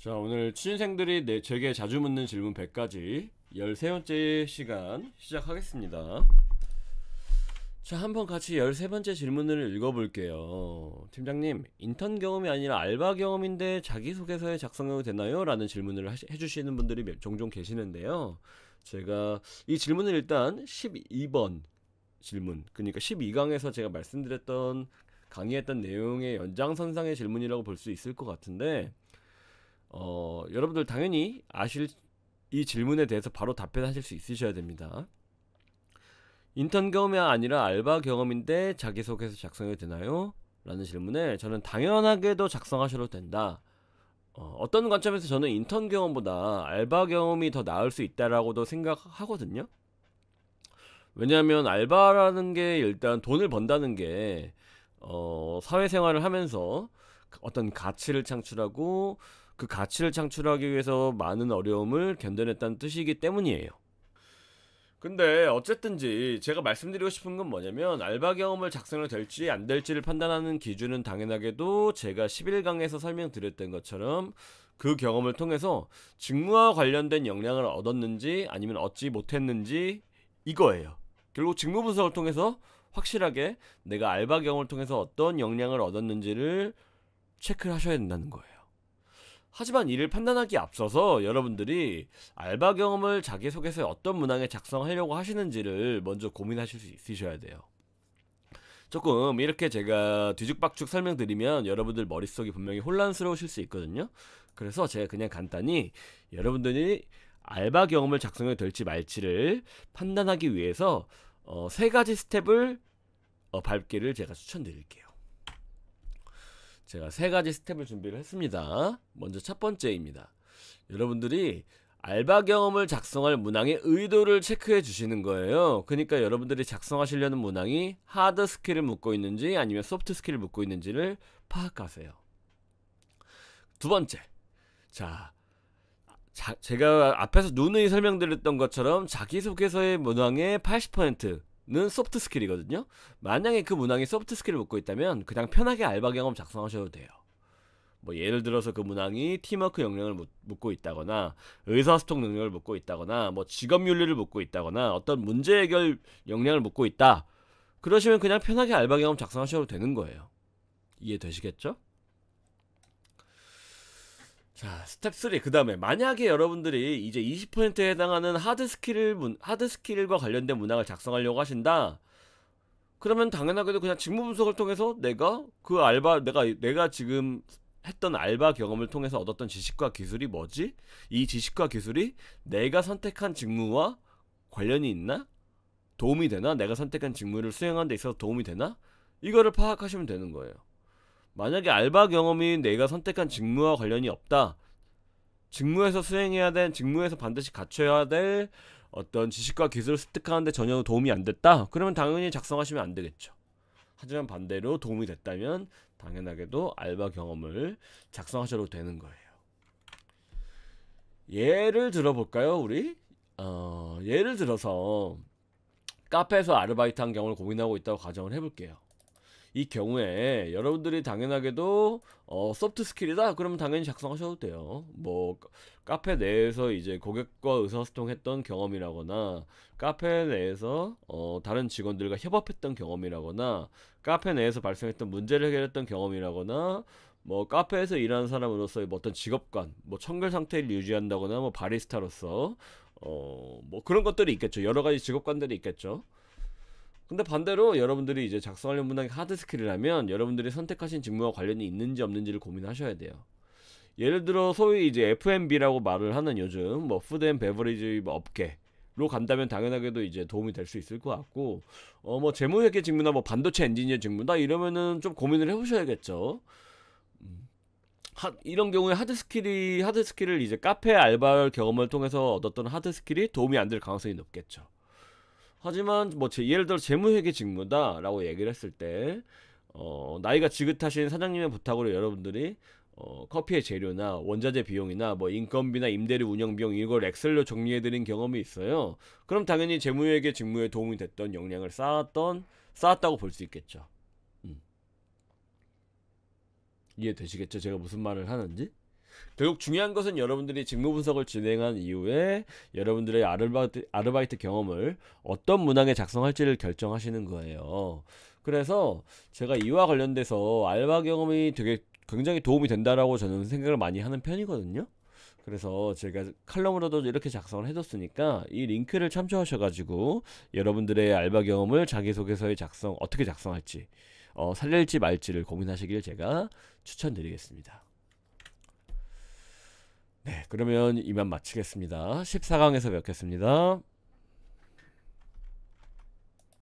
자, 오늘 취준생들이 제게 자주 묻는 질문 100가지 13번째 시간 시작하겠습니다. 자, 한번 같이 13번째 질문을 읽어볼게요. 팀장님, 인턴 경험이 아니라 알바 경험인데 자기소개서에 작성해도 되나요? 라는 질문을 해주시는 분들이 종종 계시는데요. 제가 이 질문을 일단 12번 질문, 그러니까 12강에서 제가 말씀드렸던 강의했던 내용의 연장선상의 질문이라고 볼 수 있을 것 같은데, 여러분들 당연히 아실 이 질문에 대해서 바로 답변하실 수 있으셔야 됩니다. 인턴 경험이 아니라 알바 경험인데 자기소개서 작성해도 되나요? 라는 질문에 저는 당연하게도 작성하셔도 된다. 어떤 관점에서 저는 인턴 경험보다 알바 경험이 더 나을 수 있다라고도 생각하거든요. 왜냐하면 알바라는 게 일단 돈을 번다는 게 사회생활을 하면서 어떤 가치를 창출하고 그 가치를 창출하기 위해서 많은 어려움을 견뎌냈다는 뜻이기 때문이에요. 근데 어쨌든지 제가 말씀드리고 싶은 건 뭐냐면, 알바 경험을 작성을 될지 안 될지를 판단하는 기준은 당연하게도 제가 11강에서 설명드렸던 것처럼 그 경험을 통해서 직무와 관련된 역량을 얻었는지 아니면 얻지 못했는지 이거예요. 결국 직무 분석을 통해서 확실하게 내가 알바 경험을 통해서 어떤 역량을 얻었는지를 체크를 하셔야 된다는 거예요. 하지만 이를 판단하기 앞서서 여러분들이 알바 경험을 자기소개서에 어떤 문항에 작성하려고 하시는지를 먼저 고민하실 수 있으셔야 돼요. 조금 이렇게 제가 뒤죽박죽 설명드리면 여러분들 머릿속이 분명히 혼란스러우실 수 있거든요. 그래서 제가 그냥 간단히 여러분들이 알바 경험을 작성해도 될지 말지를 판단하기 위해서 세 가지 스텝을 밟기를 제가 추천드릴게요. 제가 세 가지 스텝을 준비를 했습니다. 먼저 첫 번째입니다. 여러분들이 알바 경험을 작성할 문항의 의도를 체크해 주시는 거예요. 그러니까 여러분들이 작성하시려는 문항이 하드 스킬을 묻고 있는지 아니면 소프트 스킬을 묻고 있는지를 파악하세요. 두 번째, 제가 앞에서 누누이 설명드렸던 것처럼 자기소개서의 문항의 80%는 소프트 스킬이거든요. 만약에 그 문항이 소프트 스킬을 묻고 있다면 그냥 편하게 알바 경험 작성하셔도 돼요. 뭐 예를 들어서 그 문항이 팀워크 역량을 묻고 있다거나 의사소통 능력을 묻고 있다거나 뭐 직업윤리를 묻고 있다거나 어떤 문제 해결 역량을 묻고 있다, 그러시면 그냥 편하게 알바 경험 작성하셔도 되는 거예요. 이해되시겠죠? 자, 스텝 3. 그 다음에 만약에 여러분들이 이제 20%에 해당하는 하드 스킬과 관련된 문항을 작성하려고 하신다, 그러면 당연하게도 그냥 직무 분석을 통해서 내가 지금 했던 알바 경험을 통해서 얻었던 지식과 기술이 뭐지? 이 지식과 기술이 내가 선택한 직무와 관련이 있나? 도움이 되나? 내가 선택한 직무를 수행하는 데 있어서 도움이 되나? 이거를 파악하시면 되는 거예요. 만약에 알바 경험이 내가 선택한 직무와 관련이 없다, 직무에서 반드시 갖춰야 될 어떤 지식과 기술을 습득하는데 전혀 도움이 안 됐다, 그러면 당연히 작성하시면 안 되겠죠. 하지만 반대로 도움이 됐다면 당연하게도 알바 경험을 작성하셔도 되는 거예요. 예를 들어볼까요, 우리? 예를 들어서 카페에서 아르바이트한 경우를 고민하고 있다고 가정을 해볼게요. 이 경우에 여러분들이 당연하게도 소프트 스킬이다 그러면 당연히 작성하셔도 돼요. 뭐 카페 내에서 이제 고객과 의사소통했던 경험이라거나, 카페 내에서 다른 직원들과 협업했던 경험이라거나, 카페 내에서 발생했던 문제를 해결했던 경험이라거나, 뭐 카페에서 일하는 사람으로서의 뭐 어떤 직업관, 뭐 청결 상태를 유지한다거나, 뭐 바리스타로서 뭐 그런 것들이 있겠죠. 여러 가지 직업관들이 있겠죠. 근데 반대로 여러분들이 이제 작성하려는 문항이 하드 스킬이라면 여러분들이 선택하신 직무와 관련이 있는지 없는지를 고민하셔야 돼요. 예를 들어 소위 이제 F&B라고 말을 하는 요즘 뭐 푸드 앤 베버리지 업계로 간다면 당연하게도 이제 도움이 될 수 있을 것 같고, 뭐 재무회계 직무나 뭐 반도체 엔지니어 직무다 이러면은 좀 고민을 해보셔야겠죠. 이런 경우에 하드 스킬을 이제 카페 알바 경험을 통해서 얻었던 하드 스킬이 도움이 안 될 가능성이 높겠죠. 하지만 뭐 예를 들어 재무회계 직무다라고 얘기를 했을 때 나이가 지긋하신 사장님의 부탁으로 여러분들이 커피의 재료나 원자재 비용이나 뭐 인건비나 임대료 운영 비용 이걸 엑셀로 정리해드린 경험이 있어요. 그럼 당연히 재무회계 직무에 도움이 됐던 역량을 쌓았다고 볼 수 있겠죠. 이해되시겠죠? 제가 무슨 말을 하는지? 결국 중요한 것은 여러분들이 직무 분석을 진행한 이후에 여러분들의 아르바이트 경험을 어떤 문항에 작성할지를 결정하시는 거예요. 그래서 제가 이와 관련돼서 알바 경험이 되게 굉장히 도움이 된다라고 저는 생각을 많이 하는 편이거든요. 그래서 제가 칼럼으로도 이렇게 작성을 해뒀으니까 이 링크를 참조하셔가지고 여러분들의 알바 경험을 자기소개서에 어떻게 작성할지 살릴지 말지를 고민하시길 제가 추천드리겠습니다. 네, 그러면 이만 마치겠습니다. 14강에서 뵙겠습니다.